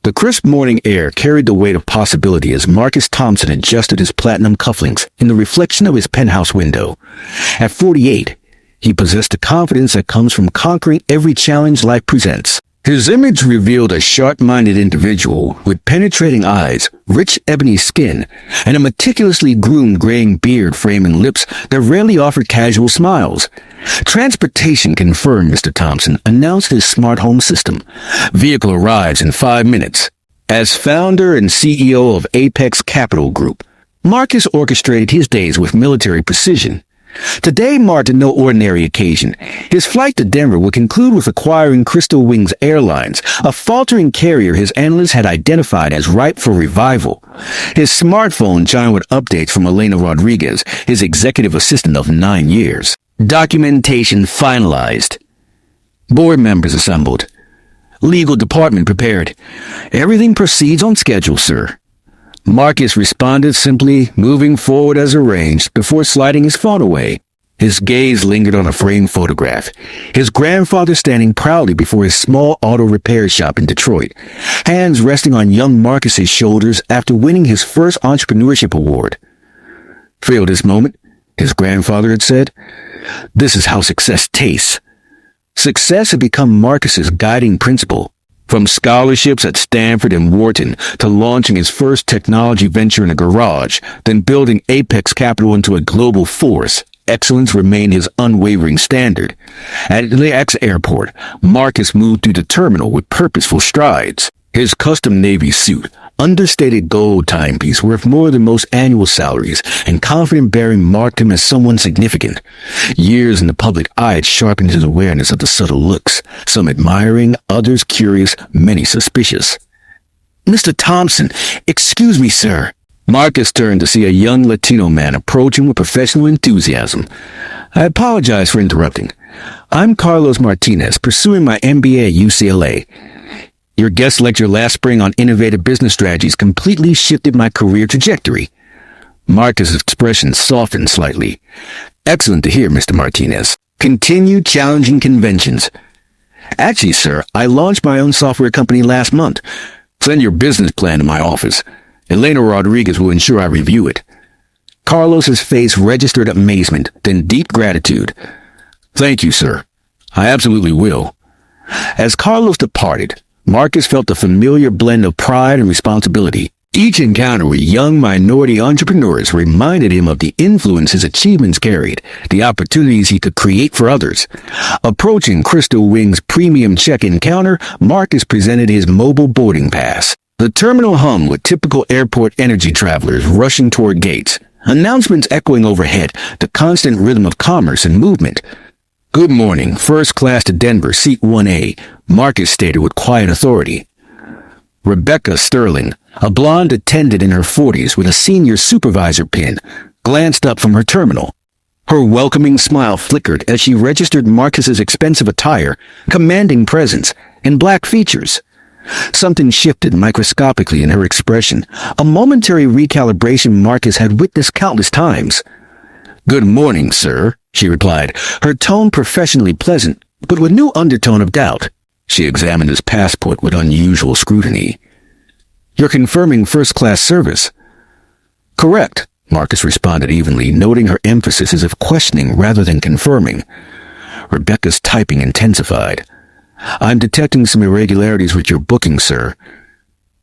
The crisp morning air carried the weight of possibility as Marcus Thompson adjusted his platinum cufflinks in the reflection of his penthouse window. At 48, he possessed a confidence that comes from conquering every challenge life presents. His image revealed a sharp-minded individual with penetrating eyes, rich ebony skin, and a meticulously groomed graying beard framing lips that rarely offered casual smiles. Transportation confirmed, Mr. Thompson announced his smart home system. Vehicle arrives in 5 minutes. As founder and CEO of Apex Capital Group, Marcus orchestrated his days with military precision. Today marked no ordinary occasion. His flight to Denver would conclude with acquiring Crystal Wings Airlines, a faltering carrier his analysts had identified as ripe for revival. His smartphone chimed with updates from Elena Rodriguez, his executive assistant of 9 years. Documentation finalized. Board members assembled. Legal department prepared. Everything proceeds on schedule, sir. Marcus responded simply, moving forward as arranged, before sliding his phone away. His gaze lingered on a framed photograph. His grandfather standing proudly before his small auto repair shop in Detroit, hands resting on young Marcus's shoulders after winning his first entrepreneurship award. "Feel this moment," his grandfather had said. "This is how success tastes." Success had become Marcus's guiding principle. From scholarships at Stanford and Wharton to launching his first technology venture in a garage, then building Apex Capital into a global force, excellence remained his unwavering standard. At LAX Airport, Marcus moved through the terminal with purposeful strides. His custom Navy suit, understated gold timepiece worth more than most annual salaries, and confident bearing marked him as someone significant. Years in the public eye had sharpened his awareness of the subtle looks, some admiring, others curious, many suspicious. "Mr. Thompson, excuse me, sir." Marcus turned to see a young Latino man approaching with professional enthusiasm. "I apologize for interrupting. I'm Carlos Martinez, pursuing my MBA at UCLA. Your guest lecture last spring on innovative business strategies completely shifted my career trajectory." Marcus' expression softened slightly. "Excellent to hear, Mr. Martinez. Continue challenging conventions." "Actually, sir, I launched my own software company last month. Send your business plan to my office. Elena Rodriguez will ensure I review it." Carlos's face registered amazement, then deep gratitude. "Thank you, sir. I absolutely will." As Carlos departed, Marcus felt a familiar blend of pride and responsibility. Each encounter with young minority entrepreneurs reminded him of the influence his achievements carried, the opportunities he could create for others. Approaching Crystal Wings' premium check-in counter, Marcus presented his mobile boarding pass. The terminal hummed with typical airport energy travelers rushing toward gates, announcements echoing overhead, the constant rhythm of commerce and movement. "Good morning, first class to Denver, seat 1A, Marcus stated with quiet authority. Rebecca Sterling, a blonde attendant in her 40s with a senior supervisor pin, glanced up from her terminal. Her welcoming smile flickered as she registered Marcus's expensive attire, commanding presence, and black features. Something shifted microscopically in her expression, a momentary recalibration Marcus had witnessed countless times. "Good morning, sir," she replied, her tone professionally pleasant, but with no undertone of doubt. She examined his passport with unusual scrutiny. "You're confirming first-class service." "Correct," Marcus responded evenly, noting her emphasis as if questioning rather than confirming. Rebecca's typing intensified. "I'm detecting some irregularities with your booking, sir.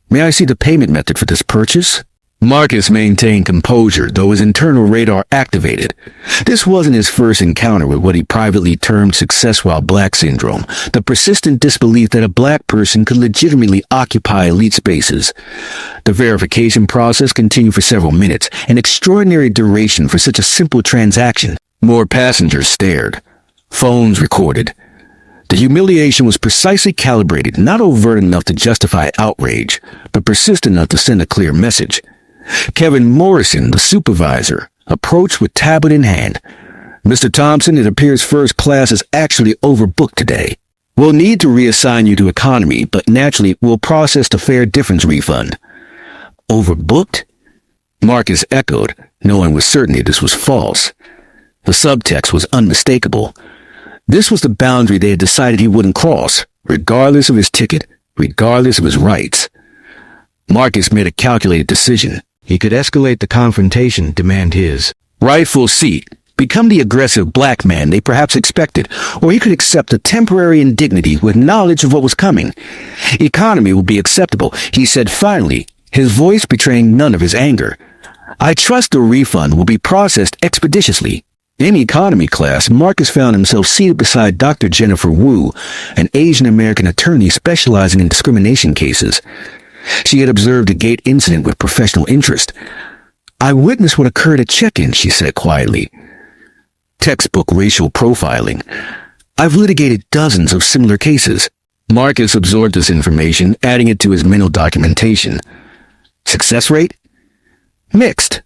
May I see the payment method for this purchase?" Marcus maintained composure, though his internal radar activated. This wasn't his first encounter with what he privately termed success while black syndrome, the persistent disbelief that a black person could legitimately occupy elite spaces. The verification process continued for several minutes, an extraordinary duration for such a simple transaction. More passengers stared. Phones recorded. The humiliation was precisely calibrated, not overt enough to justify outrage, but persistent enough to send a clear message. Kevin Morrison, the supervisor, approached with tablet in hand. "Mr. Thompson, it appears first class is actually overbooked today. We'll need to reassign you to economy, but naturally we'll process the fare difference refund." "Overbooked?" Marcus echoed, knowing with certainty this was false. The subtext was unmistakable. This was the boundary they had decided he wouldn't cross, regardless of his ticket, regardless of his rights. Marcus made a calculated decision. He could escalate the confrontation, demand his rightful seat, become the aggressive black man they perhaps expected, or he could accept a temporary indignity with knowledge of what was coming. Economy will be acceptable, he said finally, his voice betraying none of his anger. I trust the refund will be processed expeditiously. In economy class, Marcus found himself seated beside Dr. Jennifer Wu, an Asian-American attorney specializing in discrimination cases. She had observed a gate incident with professional interest. I witnessed what occurred at check-in, she said quietly. Textbook racial profiling. I've litigated dozens of similar cases. Marcus absorbed this information, adding it to his mental documentation. Success rate? Mixed.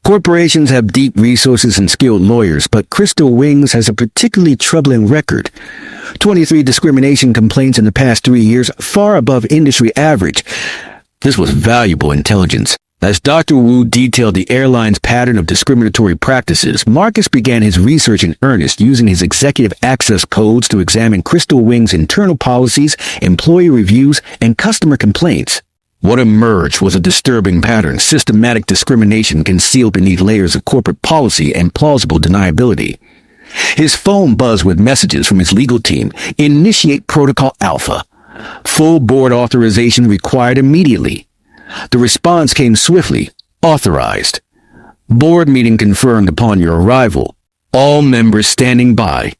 Corporations have deep resources and skilled lawyers, but Crystal Wings has a particularly troubling record. 23 discrimination complaints in the past 3 years, far above industry average. This was valuable intelligence. As Dr. Wu detailed the airline's pattern of discriminatory practices, Marcus began his research in earnest, using his executive access codes to examine Crystal Wings' internal policies, employee reviews, and customer complaints. What emerged was a disturbing pattern: systematic discrimination concealed beneath layers of corporate policy and plausible deniability. His phone buzzed with messages from his legal team. Initiate Protocol Alpha. Full board authorization required immediately. The response came swiftly. Authorized. Board meeting confirmed upon your arrival. All members standing by.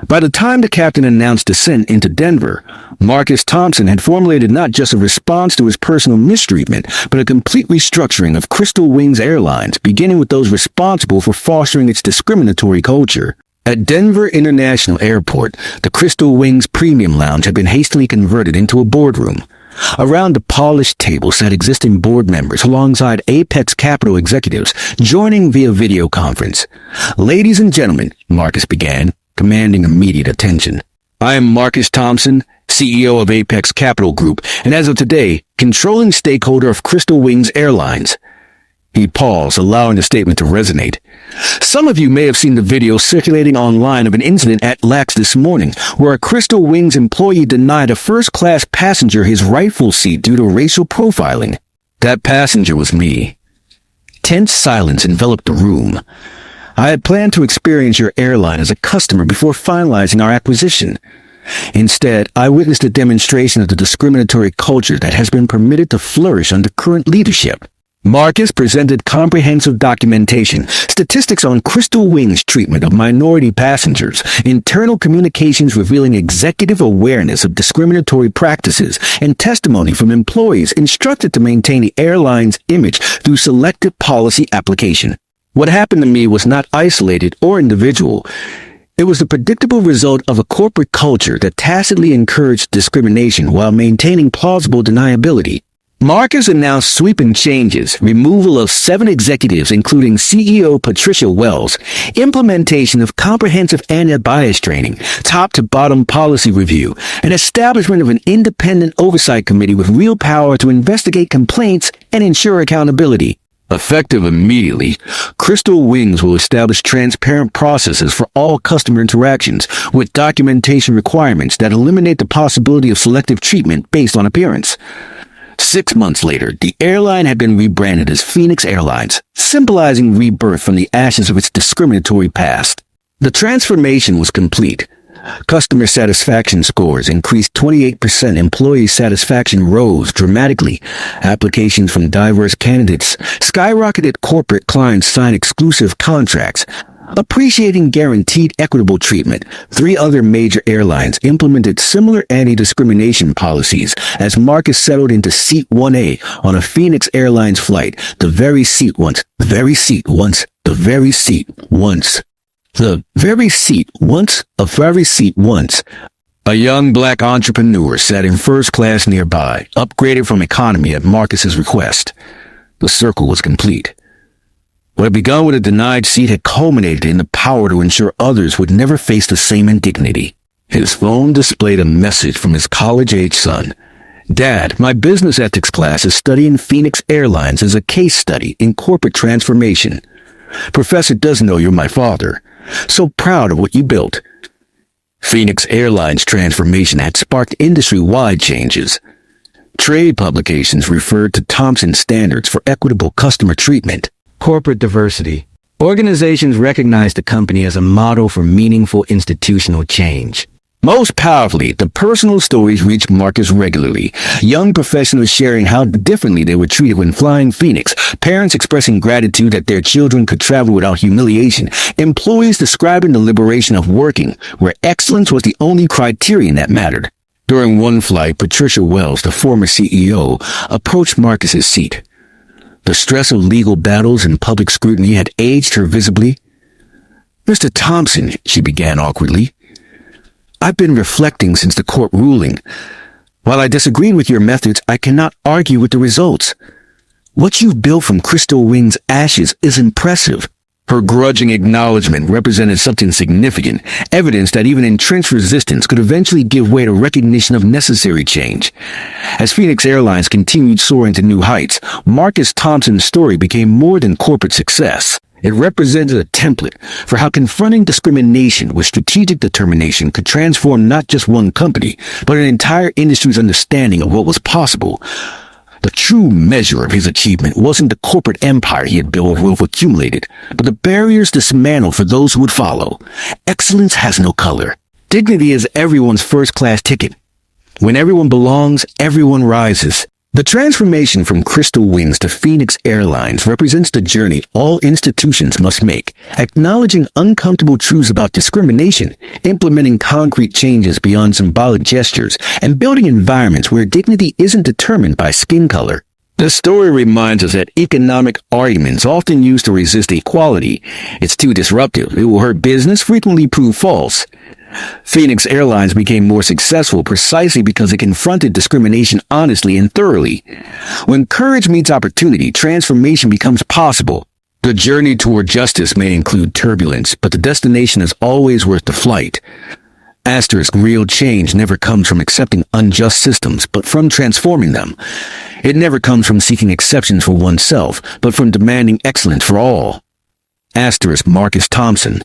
By the time the captain announced descent into Denver, Marcus Thompson had formulated not just a response to his personal mistreatment, but a complete restructuring of Crystal Wings Airlines, beginning with those responsible for fostering its discriminatory culture. At Denver International Airport, the Crystal Wings Premium Lounge had been hastily converted into a boardroom. Around the polished table sat existing board members alongside Apex Capital executives, joining via video conference. Ladies and gentlemen, Marcus began, commanding immediate attention. I am Marcus Thompson, CEO of Apex Capital Group, and as of today, controlling stakeholder of Crystal Wings Airlines. He paused, allowing the statement to resonate. Some of you may have seen the video circulating online of an incident at LAX this morning, where a Crystal Wings employee denied a first-class passenger his rightful seat due to racial profiling. That passenger was me. Tense silence enveloped the room. I had planned to experience your airline as a customer before finalizing our acquisition. Instead, I witnessed a demonstration of the discriminatory culture that has been permitted to flourish under current leadership. Marcus presented comprehensive documentation, statistics on Crystal Wings' treatment of minority passengers, internal communications revealing executive awareness of discriminatory practices, and testimony from employees instructed to maintain the airline's image through selective policy application. What happened to me was not isolated or individual. It was the predictable result of a corporate culture that tacitly encouraged discrimination while maintaining plausible deniability. Marcus announced sweeping changes: removal of 7 executives including CEO Patricia Wells, implementation of comprehensive anti-bias training, top-to-bottom policy review, and establishment of an independent oversight committee with real power to investigate complaints and ensure accountability. Effective immediately, Crystal Wings will establish transparent processes for all customer interactions with documentation requirements that eliminate the possibility of selective treatment based on appearance. 6 months later, the airline had been rebranded as Phoenix Airlines, symbolizing rebirth from the ashes of its discriminatory past. The transformation was complete. Customer satisfaction scores increased 28%, employee satisfaction rose dramatically, applications from diverse candidates skyrocketed, corporate clients signed exclusive contracts, appreciating guaranteed equitable treatment. 3 other major airlines implemented similar anti-discrimination policies as Marcus settled into Seat 1A on a Phoenix Airlines flight. The very seat once, the very seat once, the very seat once. The very seat once, a very seat once. A young black entrepreneur sat in first class nearby, upgraded from economy at Marcus's request. The circle was complete. What had begun with a denied seat had culminated in the power to ensure others would never face the same indignity. His phone displayed a message from his college-age son. Dad, my business ethics class is studying Phoenix Airlines as a case study in corporate transformation. Professor does know you're my father. So proud of what you built. Phoenix Airlines transformation had sparked industry-wide changes. Trade publications referred to Thompson's standards for equitable customer treatment. Corporate diversity. Organizations recognized the company as a model for meaningful institutional change. Most powerfully, the personal stories reached Marcus regularly. Young professionals sharing how differently they were treated when flying Phoenix, parents expressing gratitude that their children could travel without humiliation, employees describing the liberation of working, where excellence was the only criterion that mattered. During one flight, Patricia Wells, the former CEO, approached Marcus's seat. The stress of legal battles and public scrutiny had aged her visibly. "Mr. Thompson," she began awkwardly, "I've been reflecting since the court ruling. While I disagreed with your methods, I cannot argue with the results. What you've built from Crystal Wing's ashes is impressive." Her grudging acknowledgement represented something significant, evidence that even entrenched resistance could eventually give way to recognition of necessary change. As Phoenix Airlines continued soaring to new heights, Marcus Thompson's story became more than corporate success. It represented a template for how confronting discrimination with strategic determination could transform not just one company, but an entire industry's understanding of what was possible. The true measure of his achievement wasn't the corporate empire he had built or accumulated, but the barriers dismantled for those who would follow. Excellence has no color. Dignity is everyone's first-class ticket. When everyone belongs, everyone rises. The transformation from Crystal Wings to Phoenix Airlines represents the journey all institutions must make, acknowledging uncomfortable truths about discrimination, implementing concrete changes beyond symbolic gestures, and building environments where dignity isn't determined by skin color. The story reminds us that economic arguments often used to resist equality. It's too disruptive. It will hurt business, frequently prove false. Phoenix Airlines became more successful precisely because it confronted discrimination honestly and thoroughly. When courage meets opportunity, transformation becomes possible. The journey toward justice may include turbulence, but the destination is always worth the flight. Asterisk, real change never comes from accepting unjust systems, but from transforming them. It never comes from seeking exceptions for oneself, but from demanding excellence for all. Asterisk, Marcus Thompson.